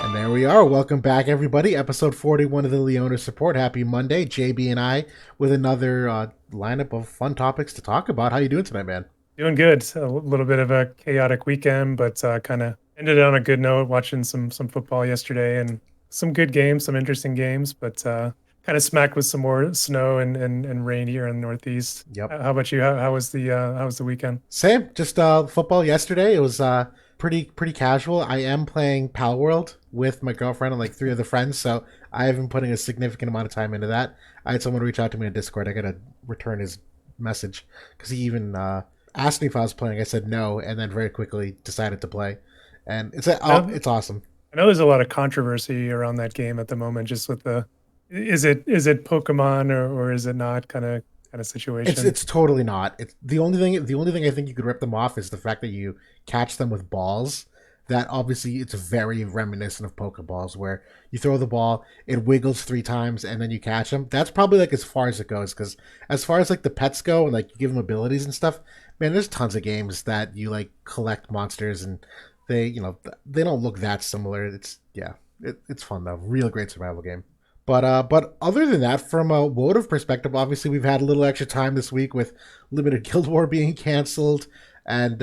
And there we are. Welcome back, everybody. Episode 41 of the Leonis Report. Happy Monday. JB and I with another lineup of fun topics to talk about. How you doing tonight, man? Doing good. A little bit of a chaotic weekend, but kind of ended on a good note. Watching some football yesterday and some good games, some interesting games, but kind of smacked with some more snow and rain here in the Northeast. Yep. How about you? How was the weekend? Same. Just football yesterday. It was pretty casual. I am playing Pal World with my girlfriend and like three other friends, so I have been putting a significant amount of time into that. I had someone reach out to me in Discord. I gotta return his message because he even asked me if I was playing. I said no, and then very quickly decided to play. And I know, it's awesome. I know there's a lot of controversy around that game at the moment, just with the is it Pokemon or is it not kind of situation. It's totally not. It's the only thing I think you could rip them off is the fact that you catch them with balls. That obviously it's very reminiscent of Pokeballs, where you throw the ball, it wiggles three times, and then you catch them. That's probably like as far as it goes. Because as far as like the pets go, and like you give them abilities and stuff, man, there's tons of games that you like collect monsters, and they don't look that similar. It's fun though. Real great survival game. But other than that, from a votive perspective, obviously we've had a little extra time this week with limited Guild War being canceled, and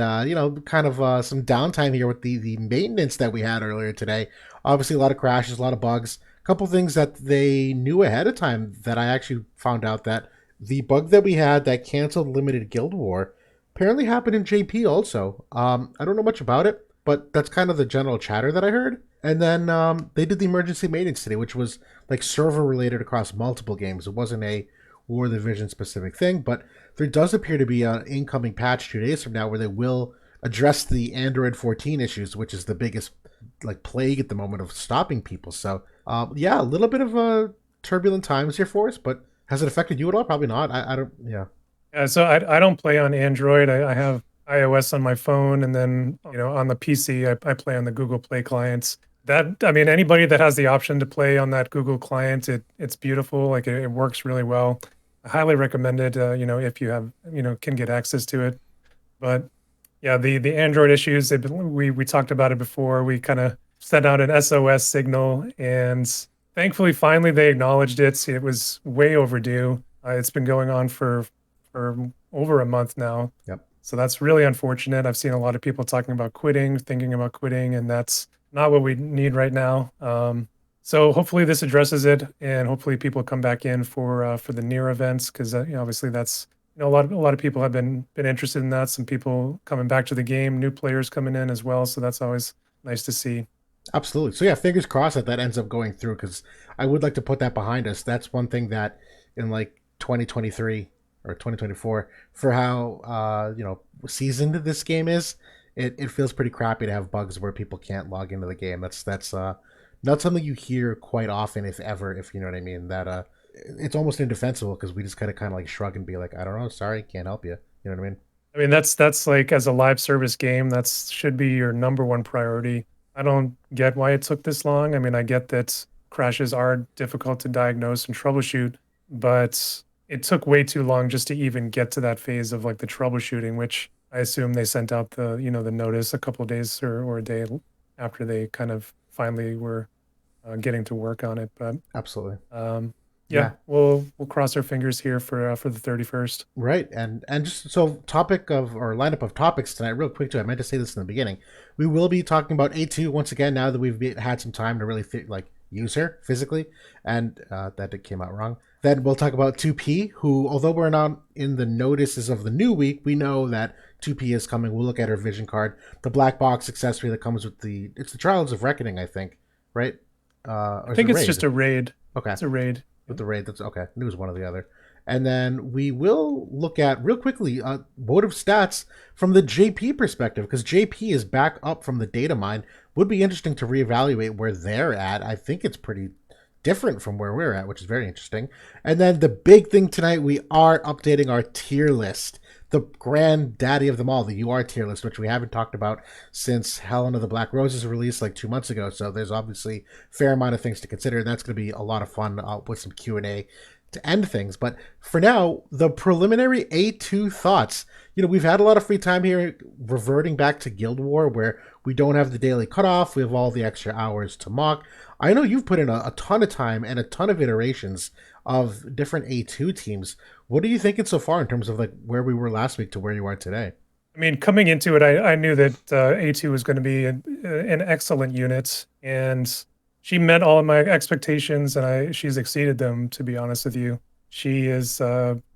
kind of some downtime here with the maintenance that we had earlier today. Obviously, a lot of crashes, a lot of bugs. A couple things that they knew ahead of time that I actually found out that the bug that we had that canceled limited Guild War apparently happened in JP also. I don't know much about it, but that's kind of the general chatter that I heard. And then they did the emergency maintenance today, which was like server related across multiple games. It wasn't a War of the Vision specific thing, but there does appear to be an incoming patch 2 days from now where they will address the Android 14 issues, which is the biggest like plague at the moment of stopping people. So yeah, a little bit of turbulent times here for us, but has it affected you at all? Probably not. I don't. Yeah. So I don't play on Android. I have iOS on my phone, and then on the PC I play on the Google Play clients. That I mean, anybody that has the option to play on that Google client, it's beautiful. Like it works really well. I highly recommend it. If you have can get access to it. But yeah, the Android issues. We talked about it before. We kind of sent out an SOS signal, and thankfully, finally they acknowledged it. It was way overdue. It's been going on for over a month now. Yep. So that's really unfortunate. I've seen a lot of people talking about quitting, thinking about quitting, and that's not what we need right now. So hopefully this addresses it, and hopefully people come back in for the near events because obviously that's a lot of people have been interested in that. Some people coming back to the game, new players coming in as well. So that's always nice to see. Absolutely. So yeah, fingers crossed that that ends up going through because I would like to put that behind us. That's one thing that in like 2023 or 2024 for how seasoned this game is, it feels pretty crappy to have bugs where people can't log into the game. That's not something you hear quite often, if ever, if you know what I mean. That it's almost indefensible because we just kind of like shrug and be like, I don't know, sorry, can't help you. You know what I mean? I mean, that's like as a live service game, that's should be your number one priority. I don't get why it took this long. I mean, I get that crashes are difficult to diagnose and troubleshoot, but it took way too long just to even get to that phase of like the troubleshooting, which I assume they sent out the notice a couple of days or a day after they kind of finally were getting to work on it. But Absolutely. um, yeah, Yeah. we'll cross our fingers here for the 31st. Right, and just so topic of or lineup of topics tonight, real quick too. I meant to say this in the beginning. We will be talking about A2 once again now that had some time to really like use her physically, and that it came out wrong. Then we'll talk about 2P, who although we're not in the notices of the new week, we know that 2P is coming. We'll look at her vision card, the black box accessory that comes with it's the Trials of Reckoning, I think, right? I Or is it think it's Raid? just a raid. Okay, It's a raid. with the raid. That's okay. It was one or the other. And then we will look at real quickly votive stats from the JP perspective because JP is back up from the data mine. Would be interesting to reevaluate where they're at. I think it's pretty different from where we're at, which is very interesting. And then the big thing tonight, we are updating our tier list, the granddaddy of them all, the UR tier list, which we haven't talked about since Helen of the Black Roses released like 2 months ago. So there's obviously a fair amount of things to consider, and that's going to be a lot of fun with some Q&A to end things. But for now, the preliminary A2 thoughts. We've had a lot of free time here reverting back to Guild War where We don't have the daily cutoff. We have all the extra hours to mock. I know you've put in a ton of time and a ton of iterations of different A2 teams. What are you thinking so far in terms of like where we were last week to where you are today? I mean, coming into it, I knew that A2 was going to be an excellent unit, and she met all of my expectations, and she's exceeded them. To be honest with you, she is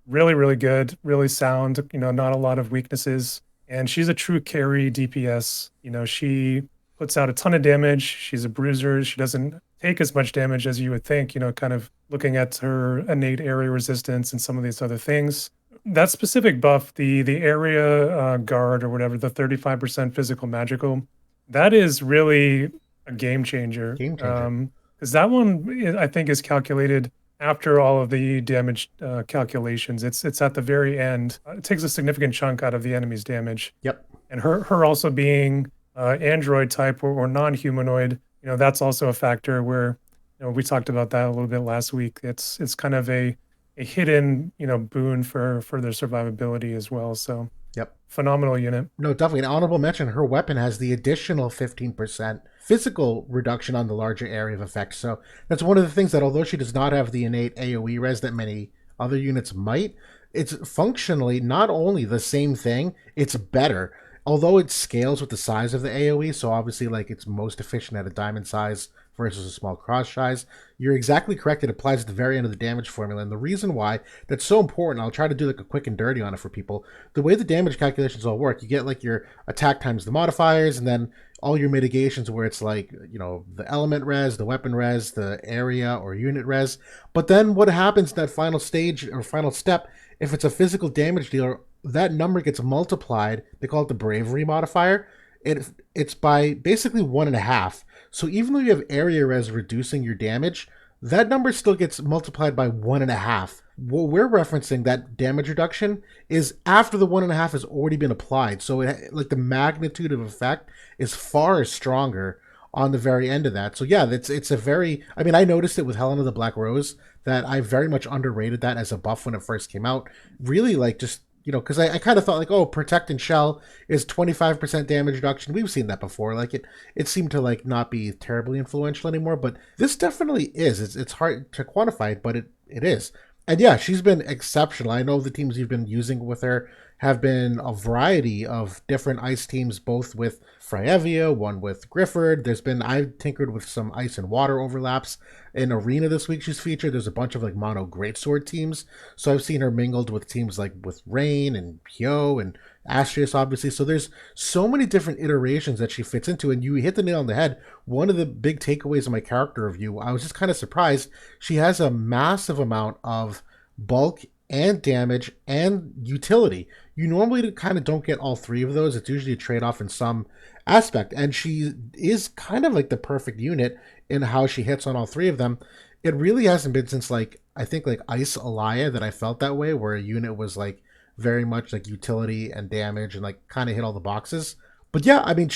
really, really good, really sound. Not a lot of weaknesses, and she's a true carry DPS. She puts out a ton of damage. She's a bruiser. She doesn't take as much damage as you would think. Kind of looking at her innate area resistance and some of these other things. That specific buff, the area guard or whatever, the 35% physical magical, that is really a game changer. Game changer. Because that one I think is calculated after all of the damage calculations. It's at the very end. It takes a significant chunk out of the enemy's damage. Yep. And her also being android type or non-humanoid, that's also a factor where we talked about that a little bit last week. It's kind of a hidden, boon for their survivability as well. So Yep. phenomenal unit. No, definitely. An honorable mention. Her weapon has the additional 15% physical reduction on the larger area of effect. So that's one of the things that, although she does not have the innate AoE res that many other units might, it's functionally not only the same thing, it's better. Although it scales with the size of the AoE, so obviously, like, it's most efficient at a diamond size versus a small cross size. You're exactly correct. It applies at the very end of the damage formula. And the reason why that's so important, I'll try to do like a quick and dirty on it for people. The way the damage calculations all work, you get like your attack times the modifiers, and then all your mitigations where it's like, the element res, the weapon res, the area or unit res. But then what happens in that final stage or final step, if it's a physical damage dealer, that number gets multiplied. They call it the bravery modifier. It's by basically 1.5. So even though you have area res reducing your damage, that number still gets multiplied by 1.5. What we're referencing, that damage reduction, is after the 1.5 has already been applied. So like the magnitude of effect is far stronger on the very end of that. So yeah, it's a very. I mean, I noticed it with Helena the Black Rose that I very much underrated that as a buff when it first came out. Really, like, just because I kind of thought like, oh, protect and shell is 25% damage reduction. We've seen that before. Like it seemed to like not be terribly influential anymore, but this definitely is. It's hard to quantify, but it is. And yeah, she's been exceptional. I know the teams you've been using with her have been a variety of different ice teams, both with Freyevia, one with Grifford. I've tinkered with some ice and water overlaps. In Arena this week she's featured, there's a bunch of like mono greatsword teams. So I've seen her mingled with teams like with Rain and Hyo and Astrius, obviously. So there's so many different iterations that she fits into, and you hit the nail on the head. One of the big takeaways of my character review, I was just kind of surprised. She has a massive amount of bulk and damage and utility. You normally kind of don't get all three of those. It's usually a trade-off in some aspect, and she is kind of like the perfect unit in how she hits on all three of them. It really hasn't been since like I think like Ice Alaya that I felt that way, where a unit was like very much like utility and damage and like kind of hit all the boxes. But yeah, I mean,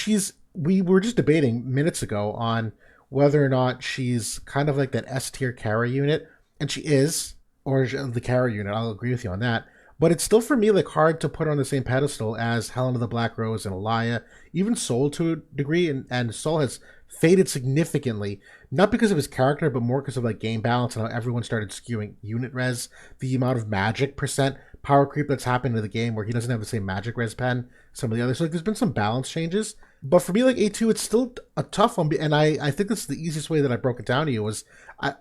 we were just debating minutes ago on whether or not she's kind of like that S tier carry unit, and she is, or the carry unit. I'll agree with you on that. But it's still for me like hard to put her on the same pedestal as Helena the Black Rose and Alaya, even Soul to a degree, and Soul has faded significantly, not because of his character, but more because of like game balance and how everyone started skewing unit res, the amount of magic percent power creep that's happened to the game where he doesn't have the same magic res pen some of the others. So like there's been some balance changes. But for me, like A2, it's still a tough one, and I think that's the easiest way that I broke it down to you was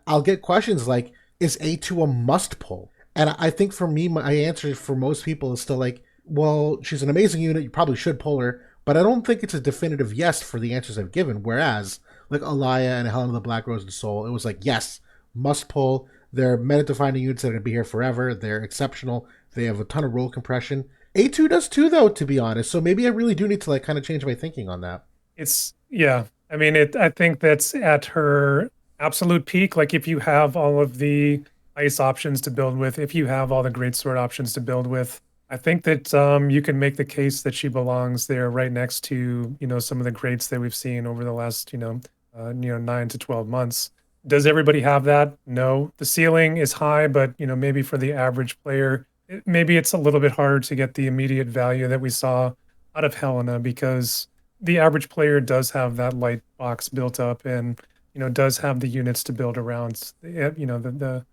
I'll get questions like, is A2 a must pull? And I think for me, my answer for most people is still like, well, she's an amazing unit. You probably should pull her. But I don't think it's a definitive yes for the answers I've given. Whereas, like Alaya and Helen of the Black Rose and Soul, it was like, yes, must pull. They're meta-defining units that are going to be here forever. They're exceptional. They have a ton of role compression. A2 does too, though, to be honest. So maybe I really do need to like kind of change my thinking on that. Yeah. I mean, I think that's at her absolute peak. Like if you have all of the ice options to build with, if you have all the greatsword options to build with, I think that you can make the case that she belongs there right next to, some of the greats that we've seen over the last, 9 to 12 months. Does everybody have that? No. The ceiling is high, but, maybe for the average player, maybe it's a little bit harder to get the immediate value that we saw out of Helena because the average player does have that light box built up, and does have the units to build around. The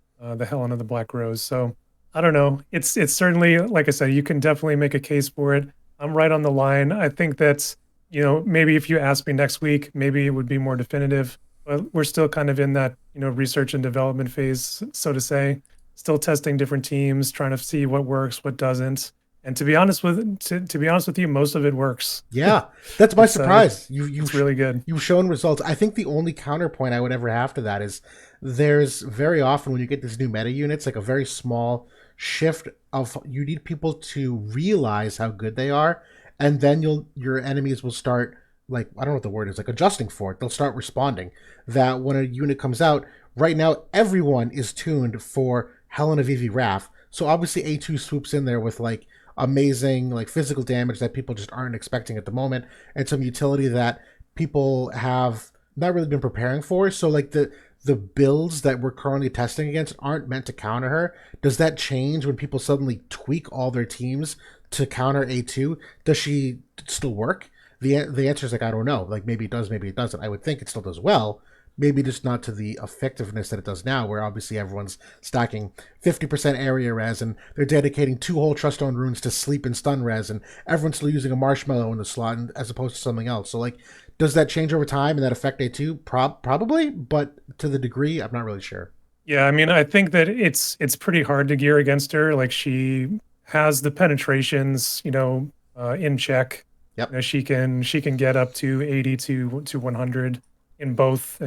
Helen of the Black Rose. So I don't know. It's certainly, like I said, you can definitely make a case for it. I'm right on the line. I think that's maybe if you ask me next week, maybe it would be more definitive. But we're still kind of in that research and development phase, so to say. Still testing different teams, trying to see what works, what doesn't. And to be honest with you, most of it works. Yeah, that's my surprise. It's really good. You've shown results. I think the only counterpoint I would ever have to that is there's very often when you get these new meta units, like a very small shift of you need people to realize how good they are, and then your enemies will start, like, I don't know what the word is, like adjusting for it. They'll start responding. That when a unit comes out, right now everyone is tuned for Helen of Evie Wrath. So obviously A2 swoops in there with like amazing like physical damage that people just aren't expecting at the moment, and some utility that people have not really been preparing for. So like the builds that we're currently testing against aren't meant to counter her. Does that change when people suddenly tweak all their teams to counter A2? Does she still work? The answer is like, I don't know. Like maybe it does, maybe it doesn't. I would think it still does well, maybe just not to the effectiveness that it does now, where obviously everyone's stacking 50% area res and they're dedicating 2 whole Truststone runes to sleep and stun res, and everyone's still using a marshmallow in the slot as opposed to something else. So, like, does that change over time and that affect A2? Probably, but to the degree, I'm not really sure. Yeah, I mean, I think that it's pretty hard to gear against her. Like she has the penetrations, in check. Yep. She can get up to 80 to 100 in both,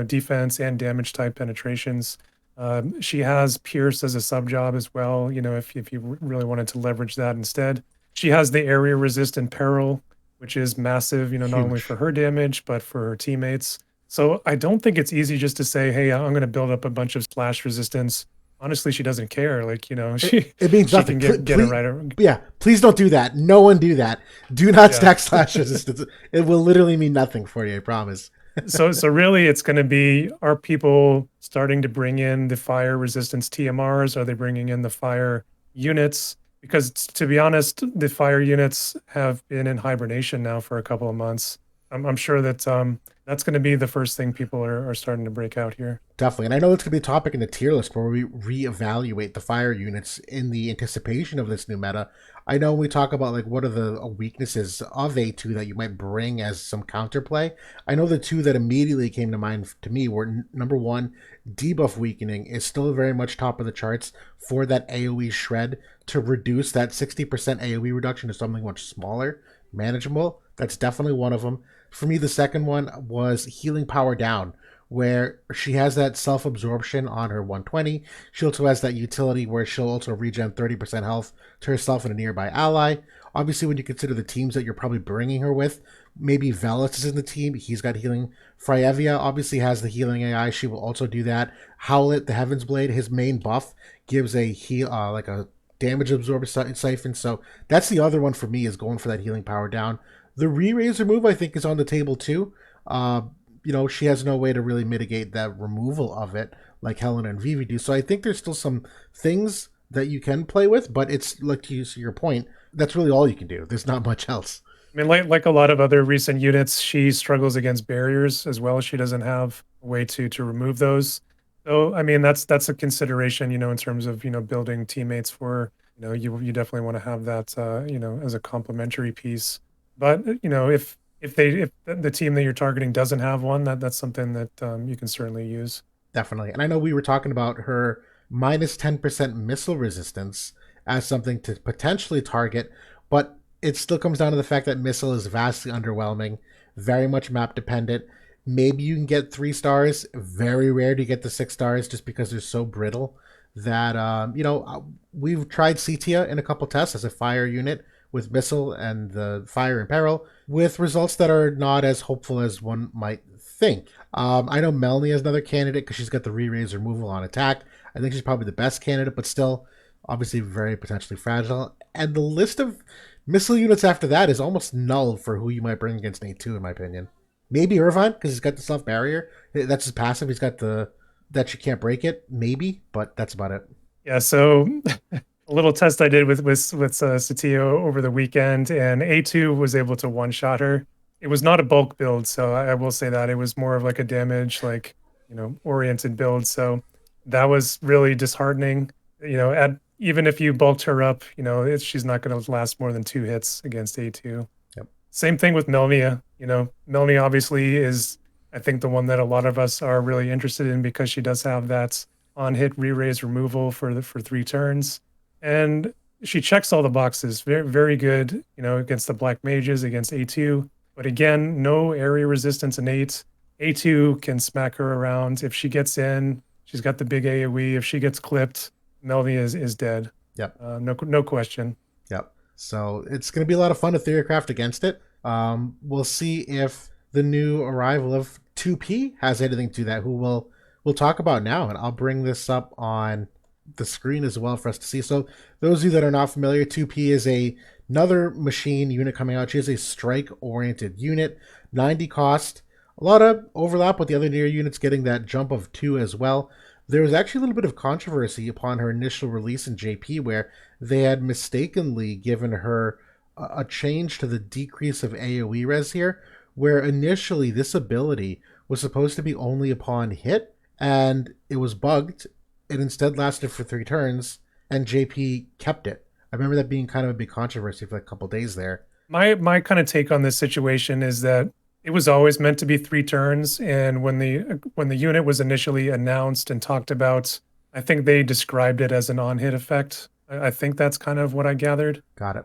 defense and damage type penetrations. She has Pierce as a sub job as well. If you really wanted to leverage that instead, she has the area resist and peril, which is massive. Not only for Huge. her damage but for her teammates. So I don't think it's easy just to say, "Hey, I'm going to build up a bunch of splash resistance." Honestly, she doesn't care. Like, It means she nothing. can get it right. Yeah, please don't do that. No one do that. Do not Yeah. stack slash resistance. It will literally mean nothing for you, I promise. So really it's going to be, are people starting to bring in the fire resistance TMRs? Are they bringing in the fire units? Because to be honest, the fire units have been in hibernation now for a couple of months. I'm sure that that's going to be the first thing people are starting to break out here. Definitely. And I know it's going to be a topic in the tier list where we reevaluate the fire units in the anticipation of this new meta. I know we talk about like what are the weaknesses of A2 that you might bring as some counterplay. I know the two that immediately came to mind to me were number one, debuff weakening is still very much top of the charts for that AoE shred to reduce that 60% AoE reduction to something much smaller, manageable. That's definitely one of them. For me, the second one was healing power down, where she has that self absorption on her 120. She also has that utility where she'll also regen 30% health to herself and a nearby ally. Obviously, when you consider the teams that you're probably bringing her with, maybe Velas is in the team. He's got healing. Fryevia obviously has the healing AI. She will also do that. Howlet, the Heaven's Blade, his main buff gives a heal, like a damage absorber siphon. So that's the other one for me, is going for that healing power down. The re-razor move I think is on the table too. She has no way to really mitigate that removal of it like Helena and Vivi do. So I think there's still some things that you can play with, but it's like to your point, that's really all you can do. There's not much else. I mean, like a lot of other recent units, she struggles against barriers as well. She doesn't have a way to remove those. So, I mean, that's a consideration, in terms of building teammates for. You definitely want to have that, as a complementary piece. But if the team that you're targeting doesn't have one, that's something that you can certainly use. Definitely. And I know we were talking about her minus 10% missile resistance as something to potentially target, but it still comes down to the fact that missile is vastly underwhelming, very much map dependent. Maybe you can get 3 stars. Very rare to get the 6 stars just because they're so brittle that, we've tried Cetia in a couple tests as a fire unit with missile and the fire and peril with results that are not as hopeful as one might think. I know Melanie is another candidate because she's got the re-raise removal on attack. I think she's probably the best candidate, but still, obviously, very potentially fragile. And the list of missile units after that is almost null for who you might bring against A2, in my opinion. Maybe Irvine because he's got the self barrier. That's his passive. He's got the that you can't break it. Maybe, but that's about it. Yeah. So a little test I did with Satio over the weekend, and A2 was able to one shot her. it was not a bulk build, so I will say that it was more of like a damage, like, oriented build. So that was really disheartening. At even if you bulked her up, she's not going to last more than 2 hits against A2. Yep. Same thing with Melnia. Melnia obviously is, I think, the one that a lot of us are really interested in because she does have that on hit re-raise removal for 3 turns, and she checks all the boxes. Very very good. Against the black mages, against A2. But again, no area resistance innate. A2 can smack her around. If she gets in, she's got the big AoE. If she gets clipped, Melnia is dead. Yep. No question. Yep. So it's going to be a lot of fun to theorycraft against it. We'll see if the new arrival of 2P has anything to that. Who we'll talk about now, and I'll bring this up on the screen as well for us to see. So those of you that are not familiar, 2P is another machine unit coming out. She is a strike-oriented unit, 90 cost. A lot of overlap with the other near units getting that jump of 2 as well. There was actually a little bit of controversy upon her initial release in JP where they had mistakenly given her a change to the decrease of AoE res here, where initially this ability was supposed to be only upon hit, and it was bugged. It instead lasted for 3 turns, and JP kept it. I remember that being kind of a big controversy for a couple days there. My kind of take on this situation is that it was always meant to be 3 turns, and when the unit was initially announced and talked about, I think they described it as an on-hit effect. I think that's kind of what I gathered. Got it.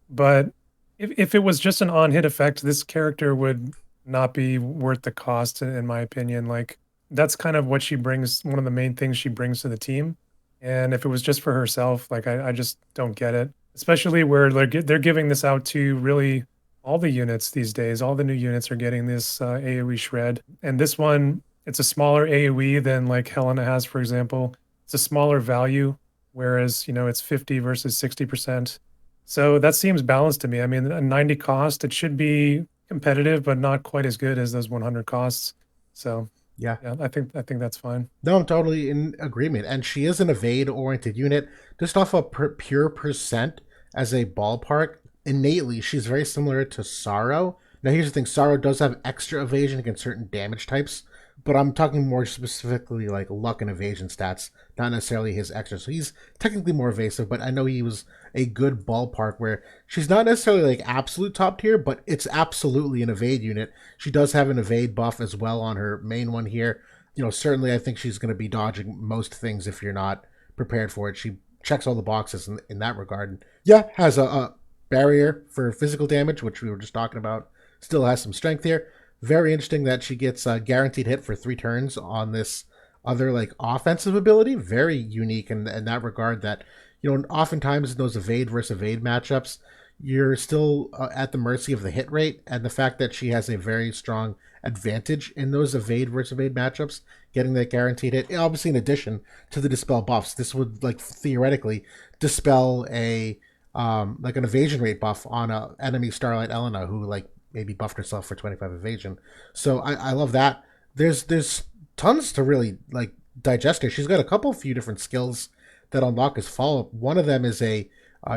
But if it was just an on-hit effect, this character would not be worth the cost, in my opinion. Like, that's kind of what she brings, one of the main things she brings to the team. And if it was just for herself, like, I just don't get it. Especially where they're giving this out to really all the units these days. All the new units are getting this AoE shred. And this one, it's a smaller AoE than like Helena has, for example. It's a smaller value, whereas, it's 50 versus 60%. So that seems balanced to me. I mean, a 90 cost, it should be competitive, but not quite as good as those 100 costs. So Yeah. yeah, I think that's fine. No, I'm totally in agreement. And she is an evade-oriented unit. Just off of pure percent as a ballpark, innately, she's very similar to Sorrow. Now, here's the thing. Sorrow does have extra evasion against certain damage types, but I'm talking more specifically like luck and evasion stats, not necessarily his extra. So he's technically more evasive, but I know he was a good ballpark where she's not necessarily like absolute top tier, but it's absolutely an evade unit. She does have an evade buff as well on her main one here. Certainly I think she's going to be dodging most things if you're not prepared for it. She checks all the boxes in that regard. Yeah, has a barrier for physical damage, which we were just talking about. Still has some strength here. Very interesting that she gets a guaranteed hit for 3 turns on this other like offensive ability. Very unique in that regard. That oftentimes in those evade versus evade matchups, you're still at the mercy of the hit rate, and the fact that she has a very strong advantage in those evade versus evade matchups, getting that guaranteed hit. Obviously, in addition to the dispel buffs, this would like theoretically dispel a like an evasion rate buff on a enemy Starlight Elena who like maybe buffed herself for 25 evasion. So I love that. There's tons to really like digest here. She's got a few different skills that unlock as follow up. One of them is a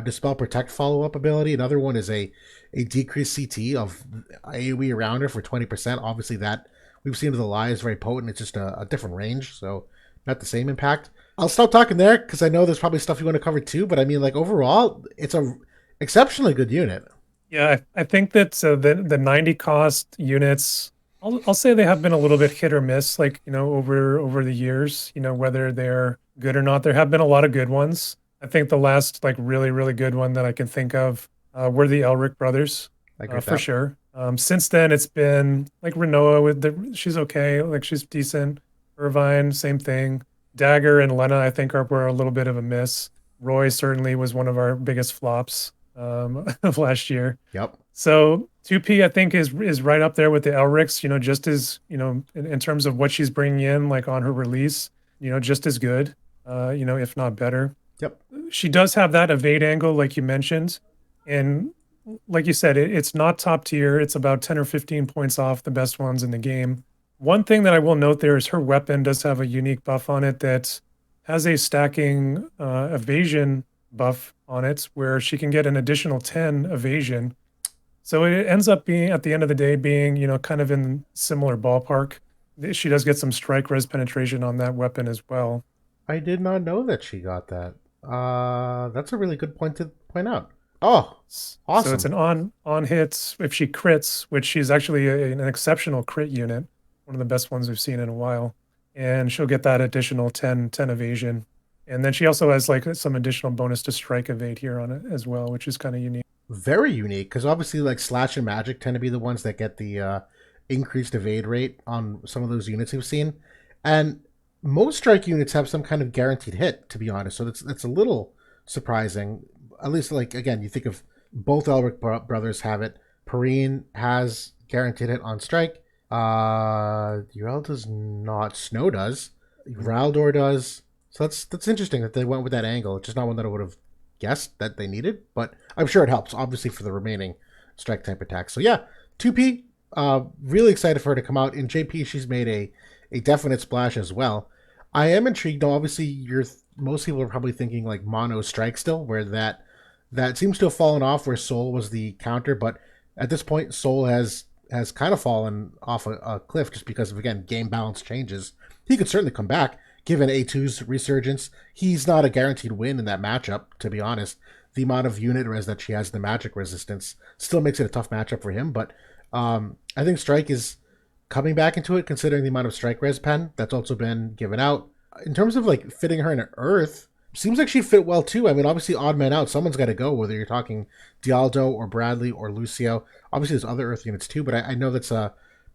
dispel protect follow up ability. Another one is a decreased CT of AoE around her for 20%. Obviously that we've seen with the lie is very potent. It's just a different range, so not the same impact. I'll stop talking there because I know there's probably stuff you want to cover too. But I mean, like overall, it's a exceptionally good unit. Yeah, I think that the 90 cost units, I'll say they have been a little bit hit or miss, like, over the years, whether they're good or not. There have been a lot of good ones. I think the last like really, really good one that I can think of were the Elric brothers, I agree with for that. sure. Since then, it's been like Renoa she's okay, like she's decent. Irvine, same thing. Dagger and Lena, I think, were a little bit of a miss. Roy certainly was one of our biggest flops of last year. Yep. So 2P, I think, is right up there with the Elrics, just as, in terms of what she's bringing in, like on her release, just as good, if not better. Yep. She does have that evade angle, like you mentioned. And like you said, it's not top tier. It's about 10 or 15 points off the best ones in the game. One thing that I will note there is her weapon does have a unique buff on it that has a stacking evasion buff on it, where she can get an additional 10 evasion So it ends up being at the end of the day being, kind of in similar ballpark. She does get some strike res penetration on that weapon as well. I did not know that she got that. That's a really good point to point out. Oh, So it's awesome. an on hits if she crits, which she's actually an exceptional crit unit, one of the best ones we've seen in a while. And she'll get that additional 10 evasion. And then she also has like some additional bonus to strike evade here on it as well, which is kind of unique. Very unique because obviously, like Slash and Magic tend to be the ones that get the increased evade rate on some of those units we've seen, and most strike units have some kind of guaranteed hit. To be honest, so that's a little surprising. At least, like again, you think of both Elric brothers have it. Perrine has guaranteed hit on strike. Urel does not. Snow does. Raldor does. So that's interesting that they went with that angle. It's just not one that I would have guessed that they needed, but I'm sure it helps, obviously, for the remaining strike type attacks. So yeah, 2P, really excited for her to come out. In JP, she's made a definite splash as well. I am intrigued, though. Obviously, most people are probably thinking like mono strike still, where that seems to have fallen off, where Soul was the counter, but at this point, Soul has kind of fallen off a cliff just because of again game balance changes. He could certainly come back given A2's resurgence. He's not a guaranteed win in that matchup, to be honest. The amount of unit res that she has, the magic resistance, still makes it a tough matchup for him. But I think Strike is coming back into it, considering the amount of Strike res pen that's also been given out. In terms of like fitting her in Earth, seems like she fit well too. I mean, obviously, odd man out. Someone's got to go, whether you're talking Dialdo or Bradley or Lucio. Obviously, there's other Earth units too, but I know that's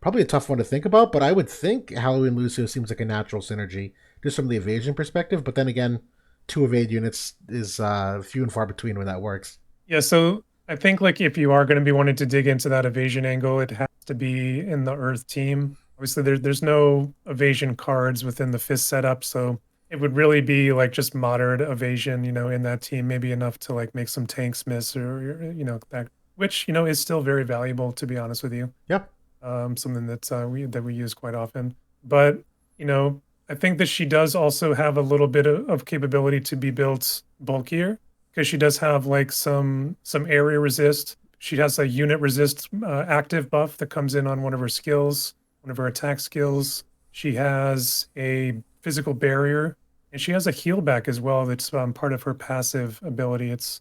probably a tough one to think about. But I would think Halloween Lucio seems like a natural synergy just from the evasion perspective. But then again, two evade units is few and far between when that works. Yeah, so I think like if you are going to be wanting to dig into that evasion angle, it has to be in the Earth team. Obviously, there's no evasion cards within the fist setup, so it would really be like just moderate evasion, in that team, maybe enough to like make some tanks miss or that, which is still very valuable to be honest with you. Yep. Something that we use quite often. But you know, I think that she does also have a little bit of capability to be built bulkier because she does have like some area resist. She has a unit resist active buff that comes in on one of her skills, one of her attack skills. She has a physical barrier, and she has a heal back as well. That's part of her passive ability. It's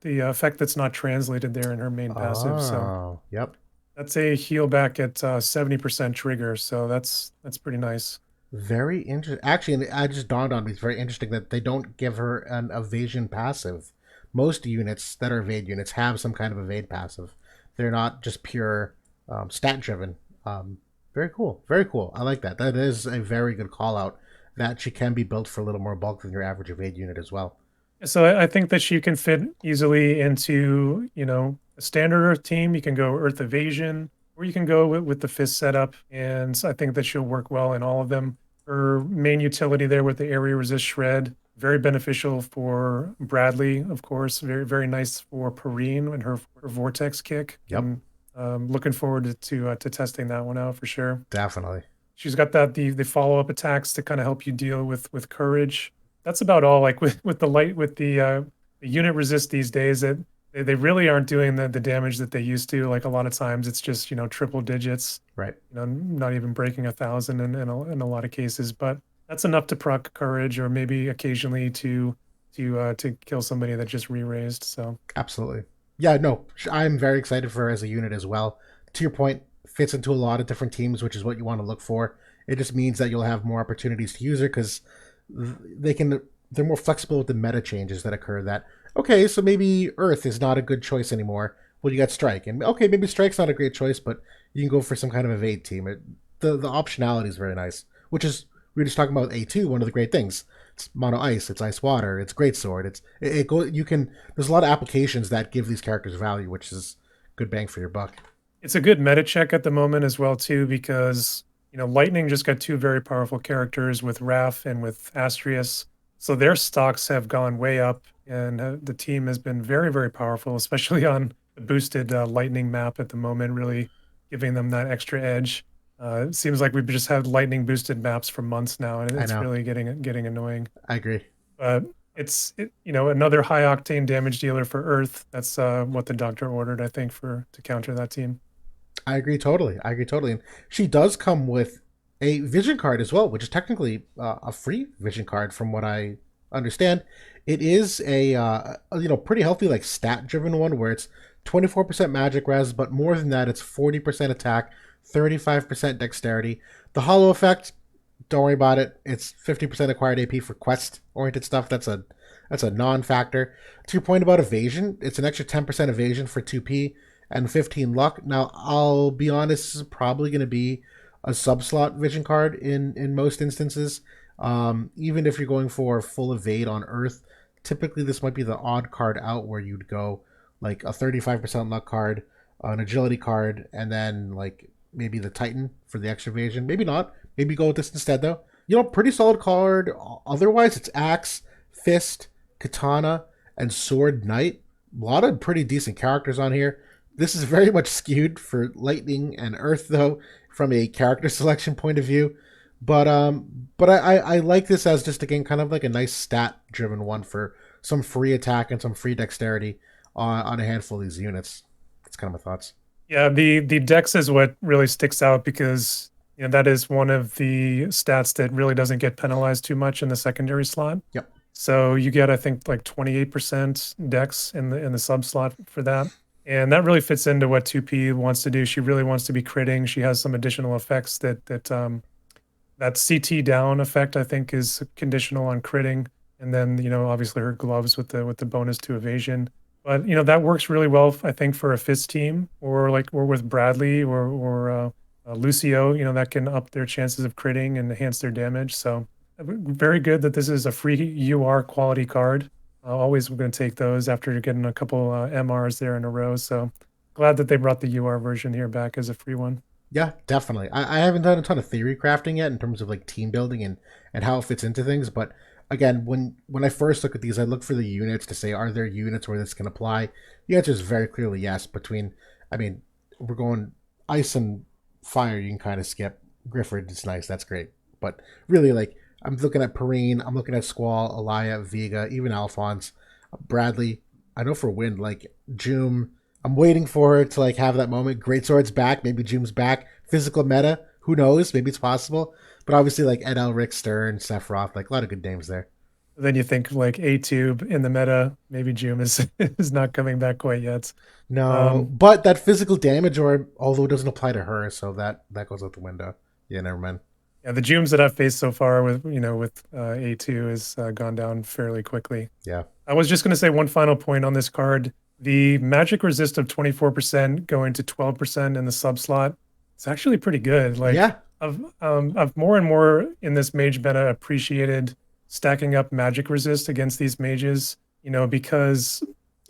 the effect that's not translated there in her main passive. So Oh, yep. that's a heal back at 70% trigger, so that's pretty nice. Very interesting. Actually, I just dawned on me. It's very interesting that they don't give her an evasion passive. Most units that are evade units have some kind of evade passive. They're not just pure stat driven. Very cool. Very cool. I like that. That is a very good call out. That she can be built for a little more bulk than your average evade unit as well. So I think that she can fit easily into, a standard Earth team. You can go Earth Evasion, or you can go with the Fist setup, and I think that she'll work well in all of them. Her main utility there with the area resist shred, very beneficial for Bradley, of course. Very very nice for Perrine and her vortex kick. Yep, And looking forward to testing that one out for sure. definitely. She's got the follow up attacks to kind of help you deal with courage. That's about all. Like with the unit resist these days, that they really aren't doing the damage that they used to. Like a lot of times, it's just triple digits. Right. Not even breaking 1,000 in a lot of cases. But that's enough to proc courage, or maybe occasionally to kill somebody that just re-raised. So Absolutely. Yeah, no, I'm very excited for her as a unit as well. To your point, fits into a lot of different teams, which is what you want to look for. It just means that you'll have more opportunities to use her because they're more flexible with the meta changes that occur. That okay, so maybe Earth is not a good choice anymore. Well, you got Strike, and okay, maybe Strike's not a great choice, but you can go for some kind of evade team. The optionality is very nice, which is we were just talking about A2. One of the great things. It's mono ice, it's ice water, it's great sword. It go you can there's a lot of applications that give these characters value, which is good bang for your buck. it's a good meta check at the moment as well too, because Lightning just got two very powerful characters with Raph and with Astrius, so their stocks have gone way up, and the team has been very very powerful, especially on the boosted Lightning map at the moment, really giving them that extra edge. It seems like we've just had Lightning boosted maps for months now, and I it's know. really getting annoying. I agree. But Another high octane damage dealer for Earth. That's what the doctor ordered, I think, for to counter that team. I agree totally. I agree totally. And she does come with a vision card as well, which is technically a free vision card from what I understand. It is a pretty healthy like stat driven one where it's 24% magic res, but more than that, it's 40% attack, 35% dexterity. The hollow effect, don't worry about it. It's 50% acquired AP for quest oriented stuff. That's a non-factor. To your point about evasion, it's an extra 10% evasion for 2p and 15 luck. Now, I'll be honest, this is probably going to be a sub-slot vision card in most instances. Even if you're going for full evade on Earth, typically this might be the odd card out where you'd go like a 35% luck card, an agility card, and then like maybe the Titan for the extra evasion. Maybe not. Maybe go with this instead though. Pretty solid card. Otherwise, it's Axe, Fist, Katana, and Sword Knight. A lot of pretty decent characters on here. This is very much skewed for Lightning and Earth, though, from a character selection point of view. But I like this as just again kind of like a nice stat driven one for some free attack and some free dexterity on a handful of these units. That's kind of my thoughts. Yeah, the dex is what really sticks out because that is one of the stats that really doesn't get penalized too much in the secondary slot. Yep. So you get, I think, like 28% dex in the sub slot for that. And that really fits into what 2P wants to do. She really wants to be critting. She has some additional effects that CT down effect, I think, is conditional on critting. And then, obviously her gloves with the bonus to evasion. But that works really well, I think, for a fist team or with Bradley or Lucio. That can up their chances of critting and enhance their damage. So very good that this is a free UR quality card. Always going to take those after getting a couple MRs there in a row. So glad that they brought the UR version here back as a free one. Yeah, definitely. I haven't done a ton of theory crafting yet in terms of like team building and how it fits into things. But again, when I first look at these, I look for the units to say, are there units where this can apply? The answer is very clearly yes. I mean, we're going ice and fire. You can kind of skip. Grifford is nice. That's great. But really, like I'm looking at Perrine, I'm looking at Squall, Alaya, Vega, even Alphonse, Bradley. I know for Wind, like Joom. I'm waiting for her to like have that moment. Greatsword's back. Maybe Joom's back. Physical meta. Who knows? Maybe it's possible. But obviously, like Ed Elric, Stern, Sephiroth, like a lot of good names there. Then you think like A Tube in the meta, maybe Joom is is not coming back quite yet. No, but that physical damage, or although it doesn't apply to her, so that goes out the window. Yeah, never mind. Yeah, the Jooms that I've faced so far with A2 has gone down fairly quickly. Yeah. I was just going to say one final point on this card. The magic resist of 24% going to 12% in the sub slot. It's actually pretty good. Like Yeah. I've more and more in this mage meta appreciated stacking up magic resist against these mages, because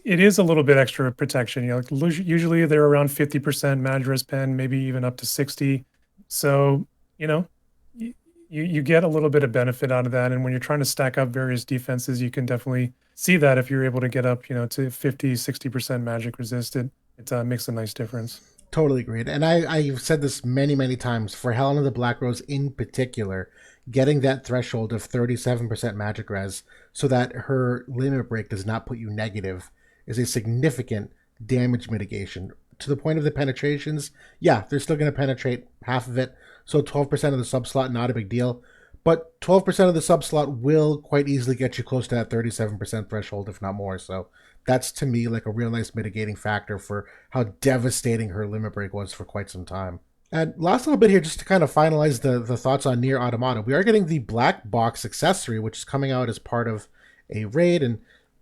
it is a little bit extra protection. Like usually they're around 50% mag res pen, maybe even up to 60. So, you get a little bit of benefit out of that. And when you're trying to stack up various defenses, you can definitely see that if you're able to get up, to 50, 60% magic resist, it makes a nice difference. Totally agreed. And I've said this many, many times. For Helena the Black Rose in particular, getting that threshold of 37% magic res so that her limit break does not put you negative is a significant damage mitigation. To the point of the penetrations, yeah, they're still going to penetrate half of it. So 12% of the sub slot, not a big deal. But 12% of the sub slot will quite easily get you close to that 37% threshold, if not more. So that's to me like a real nice mitigating factor for how devastating her limit break was for quite some time. And last little bit here, just to kind of finalize the thoughts on Near Automata, we are getting the Black Box Accessory, which is coming out as part of a raid. And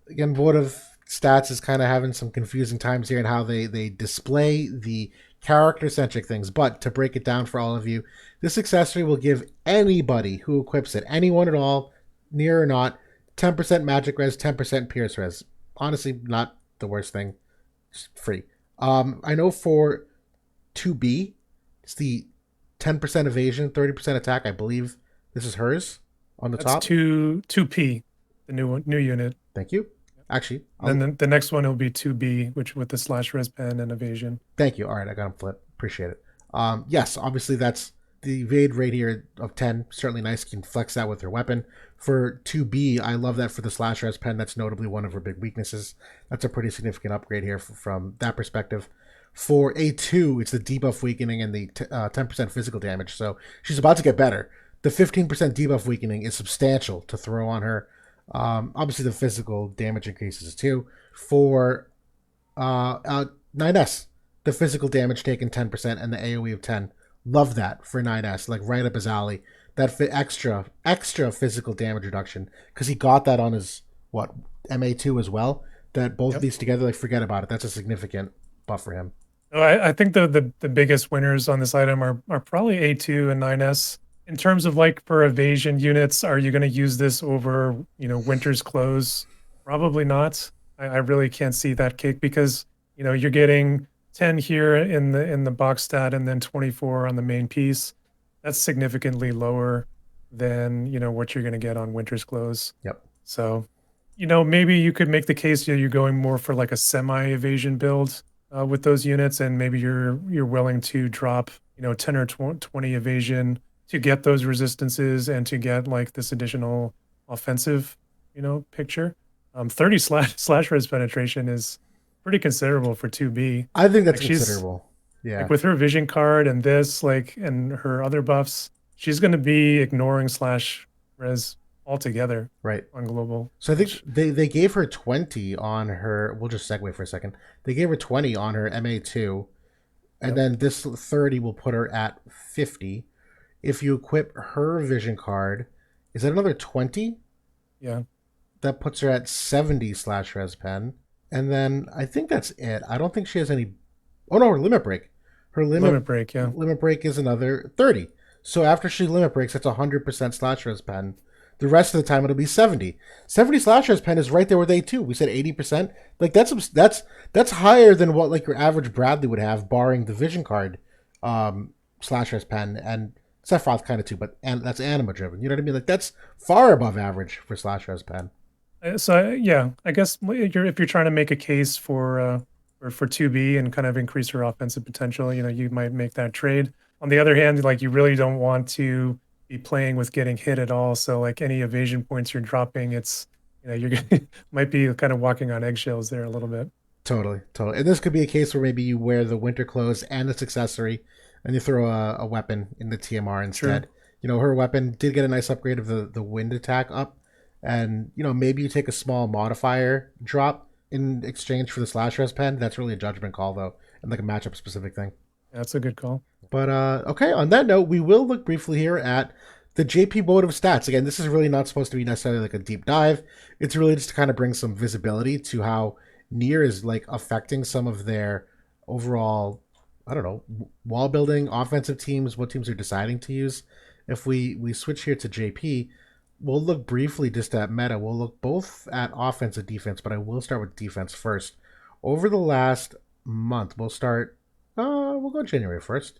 again, Board of Stats is kind of having some confusing times here in how they display the character-centric things. But to break it down for all of you, this accessory will give anybody who equips it, anyone at all, near or not, 10% magic res, 10% pierce res. Honestly, not the worst thing. Just free. I know for 2B, it's the 10% evasion, 30% attack. I believe this is hers on the That's top. 2P, the new unit. Thank you. Actually, Then the next one will be 2B, which with the slash res pen and evasion. thank you. All right, I got him flip. Appreciate it. Yes, obviously that's the evade rate here of 10. Certainly nice. You can flex that with your weapon. For 2B, I love that for the slash res pen. That's notably one of her big weaknesses. That's a pretty significant upgrade here from that perspective. For A2, it's the debuff weakening and the 10% physical damage. So she's about to get better. The 15% debuff weakening is substantial to throw on her. Obviously, the physical damage increases too. For 9S, the physical damage taken 10% and the AoE of 10. Love that for 9S, like right up his alley. That extra physical damage reduction because he got that on his MA2 as well. That both of Yep. these together, like forget about it. That's a significant buff for him. No, I think the biggest winners on this item are probably A2 and 9S. In terms of like for evasion units, are you going to use this over, Winter's Close? Probably not. I really can't see that kick because, you're getting 10 here in the box stat and then 24 on the main piece. That's significantly lower than, what you're going to get on Winter's Close. Yep. So, maybe you could make the case you're going more for like a semi-evasion build with those units, and maybe you're willing to drop 10 or 20 evasion to get those resistances and to get like this additional offensive picture. 30 slash res penetration is pretty considerable for 2B. I think that's Like she's considerable. Yeah. like with her vision card and this like and her other buffs, she's going to be ignoring slash res altogether Right. on global. So I think they gave her 20 on her. We'll just segue for a second. They gave her 20 on her MA2, and Yep. then this 30 will put her at 50. If you equip her vision card, is that another 20? Yeah. That puts her at 70 slash res pen. And then I think that's it. I don't think she has any. Oh no, her limit break. Her Limit break, yeah. limit break is another 30. So after she limit breaks, that's 100% slash res pen. The rest of the time it'll be 70. 70 slash res pen is right there with A2. We said 80%. Like that's higher than what like your average Bradley would have, barring the vision card slash res pen, and Sephiroth kind of too, but and that's anima driven. You know what I mean? Like that's far above average for slash res pen. So yeah, I guess if you're trying to make a case for 2B and kind of increase her offensive potential, you might make that trade. On the other hand, like you really don't want to be playing with getting hit at all. So like any evasion points you're dropping, it's you're might be kind of walking on eggshells there a little bit. Totally. And this could be a case where maybe you wear the winter clothes and its accessory, and you throw a weapon in the TMR instead. True. Her weapon did get a nice upgrade of the wind attack up, and maybe you take a small modifier drop in exchange for the slash res pen. That's really a judgment call though, and like a matchup specific thing. That's a good call. But okay, on that note, we will look briefly here at the JP mode of stats. Again, this is really not supposed to be necessarily like a deep dive. It's really just to kind of bring some visibility to how Nier is like affecting some of their overall, I don't know, wall building, offensive teams, what teams are deciding to use. If we switch here to JP, we'll look briefly just at meta. We'll look both at offense and defense, but I will start with defense first. Over the last month, we'll go January 1st,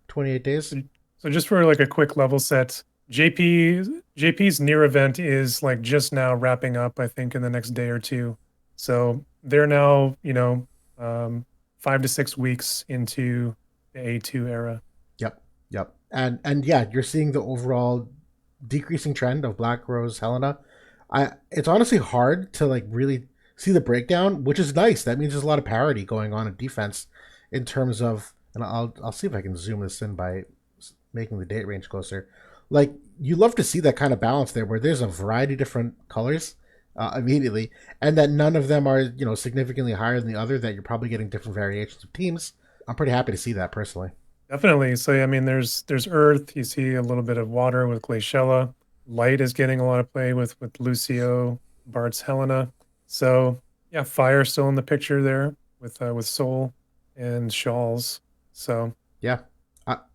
28 days. So just for like a quick level set, JP's Nier event is like just now wrapping up, I think, in the next day or two. So they're now, 5 to 6 weeks into the A2 era. Yep. And yeah, you're seeing the overall decreasing trend of Black Rose Helena. It's honestly hard to like really see the breakdown, which is nice. That means there's a lot of parity going on in defense in terms of, and I'll see if I can zoom this in by making the date range closer. Like you love to see that kind of balance there, where there's a variety of different colors immediately, and that none of them are significantly higher than the other. That you're probably getting different variations of teams. I'm pretty happy to see that personally. Definitely. So I mean, there's earth. You see a little bit of water with Glaciella. Light is getting a lot of play with Lucio, Bart's Helena. So yeah, fire still in the picture there with Soul and Shawls. So Yeah.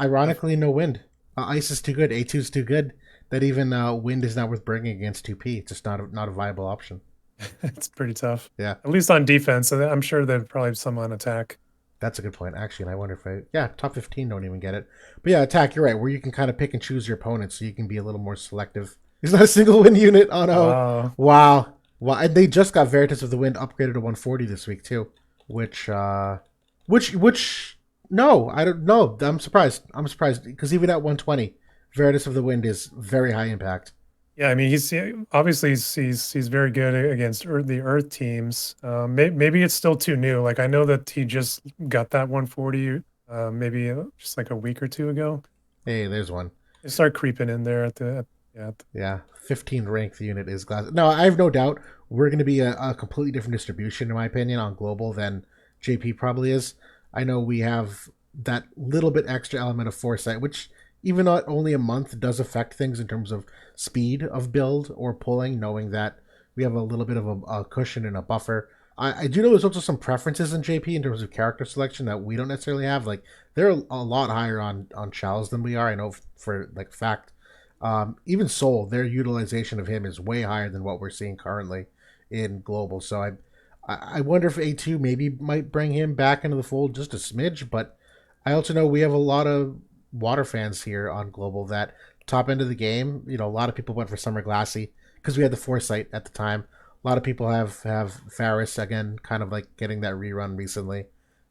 Ironically, no wind. Ice is too good. A2 is too good. That even wind is not worth bringing against 2P. It's just not a viable option. it's pretty tough. Yeah. At least on defense. So I'm sure there'd probably be some on attack. That's a good point, actually. And I wonder if top 15 don't even get it. But yeah, attack, you're right, where you can kind of pick and choose your opponents so you can be a little more selective. There's not a single win unit. Oh no. Wow. And they just got Veritas of the Wind upgraded to 140 this week too. Which no, I don't know. I'm surprised. Because even at 120, Veritas of the Wind is very high impact. Yeah, I mean, obviously he's very good against the Earth teams. Maybe it's still too new. Like I know that he just got that 140, maybe just like a week or two ago. Hey, there's one. They start creeping in there yeah. Yeah, 15 ranked unit is glass. No, I have no doubt we're going to be a completely different distribution, in my opinion, on global than JP probably is. I know we have that little bit extra element of foresight, which even though only a month does affect things in terms of speed of build or pulling, knowing that we have a little bit of a cushion and a buffer. I do know there's also some preferences in JP in terms of character selection that we don't necessarily have. Like they're a lot higher on Shells than we are. I know for like fact. Even Soul, their utilization of him is way higher than what we're seeing currently in global. So I wonder if A2 maybe might bring him back into the fold just a smidge. But I also know we have a lot of water fans here on global that top end of the game. You know, a lot of people went for Summer Glassy because we had the foresight at the time. A lot of people have Faris again, kind of like getting that rerun recently.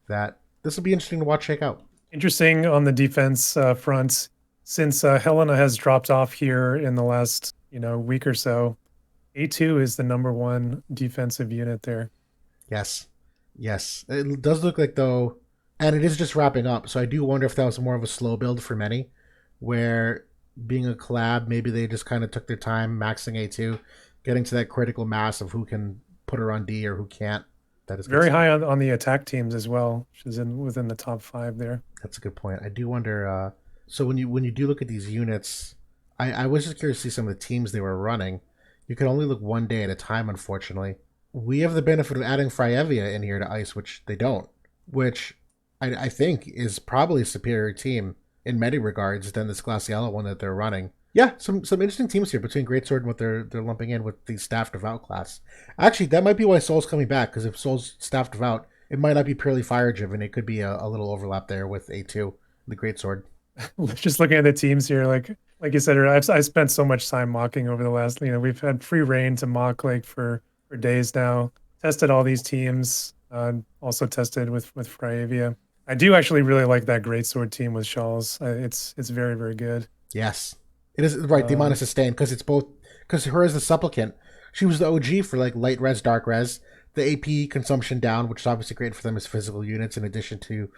That this will be interesting to watch shake out. Interesting on the defense front, since Helena has dropped off here in the last week or so. A2 is the number one defensive unit there. Yes. Yes. It does look like though, and it is just wrapping up. So I do wonder if that was more of a slow build for many, where being a collab, maybe they just kind of took their time maxing A2, getting to that critical mass of who can put her on D or who can't. That is good Very stuff. high on the attack teams as well. She's in within the top 5 there. That's a good point. I do wonder. So when you do look at these units, I was just curious to see some of the teams they were running. You can only look one day at a time, unfortunately. We have the benefit of adding Fryevia in here to ice, which they don't, which I think is probably a superior team in many regards than this Glaciella one that they're running. Yeah, some interesting teams here between Greatsword and what they're lumping in with the Staff Devout class. Actually, that might be why Soul's coming back, because if Soul's Staff Devout, it might not be purely fire driven. It could be a little overlap there with A2, the Greatsword. Just looking at the teams here, like you said, I spent so much time mocking over the last. We've had free reign to mock like for days now. Tested all these teams. Also tested with Fryavia. I do actually really like that Greatsword team with Shawls. It's very very good. Yes, it is right. The amount of Um, sustain because it's both because her as the supplicant, she was the OG for like light res, dark res. The AP consumption down, which is obviously great for them as physical units, in addition to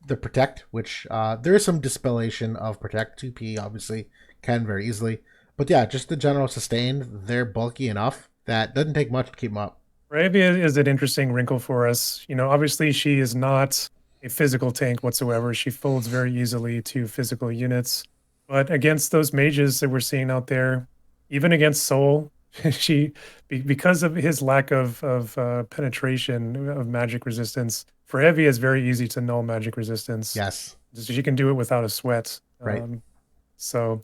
the protect, which there is some dispellation of protect. 2P obviously can very easily, but yeah, just the general sustain. They're bulky enough that doesn't take much to keep them up. Bravia is an interesting wrinkle for us. Obviously she is not a physical tank whatsoever. She folds very easily to physical units. But against those mages that we're seeing out there, even against Soul, because of his lack of penetration of magic resistance, for Evie is very easy to null magic resistance. Yes, She can do it without a sweat. right. So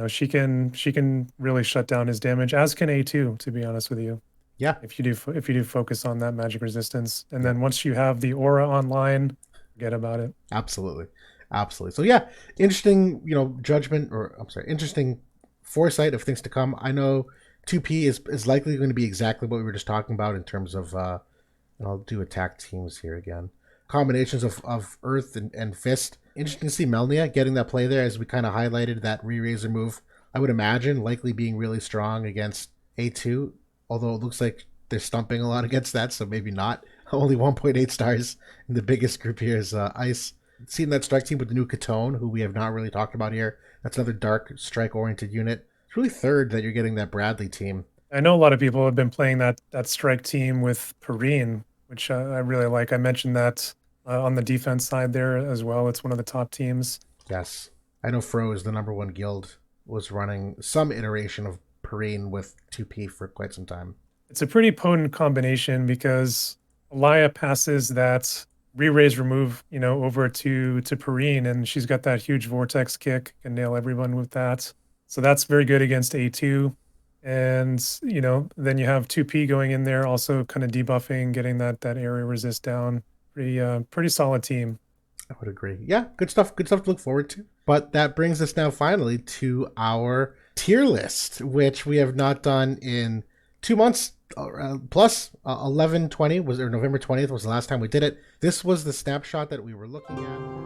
she can really shut down his damage, as can A2, to be honest with you, Yeah, if you do focus on that magic resistance. And yeah. then once you have the aura online, forget about it. Absolutely. Absolutely. So yeah, interesting, judgment or I'm sorry, interesting foresight of things to come. I know 2P is likely going to be exactly what we were just talking about in terms of and I'll do attack teams here again. Combinations of Earth and Fist. Interesting to see Melnia getting that play there as we kind of highlighted that re-razor move. I would imagine likely being really strong against A2, although it looks like they're stumping a lot against that, so maybe not. Only 1.8 stars in the biggest group here is Ice. Seeing that strike team with the new Katone, who we have not really talked about here. That's another dark strike oriented unit. It's really third that you're getting that Bradley team. I know a lot of people have been playing that strike team with Perrine, which I really like. I mentioned that on the defense side there as well. It's one of the top teams. Yes. I know Fro is the number one guild, was running some iteration of Perrine with 2P for quite some time. It's a pretty potent combination because Elia passes that re-raise remove, over to Perrine, and she's got that huge vortex kick, can nail everyone with that. So that's very good against A2. And then you have 2P going in there, also kind of debuffing, getting that area resist down. Pretty solid team. I would agree. Yeah, good stuff. Good stuff to look forward to. But that brings us now finally to our tier list, which we have not done in 2 months. Plus 11/20 was, or November 20th was the last time we did it. This was the snapshot that we were looking at.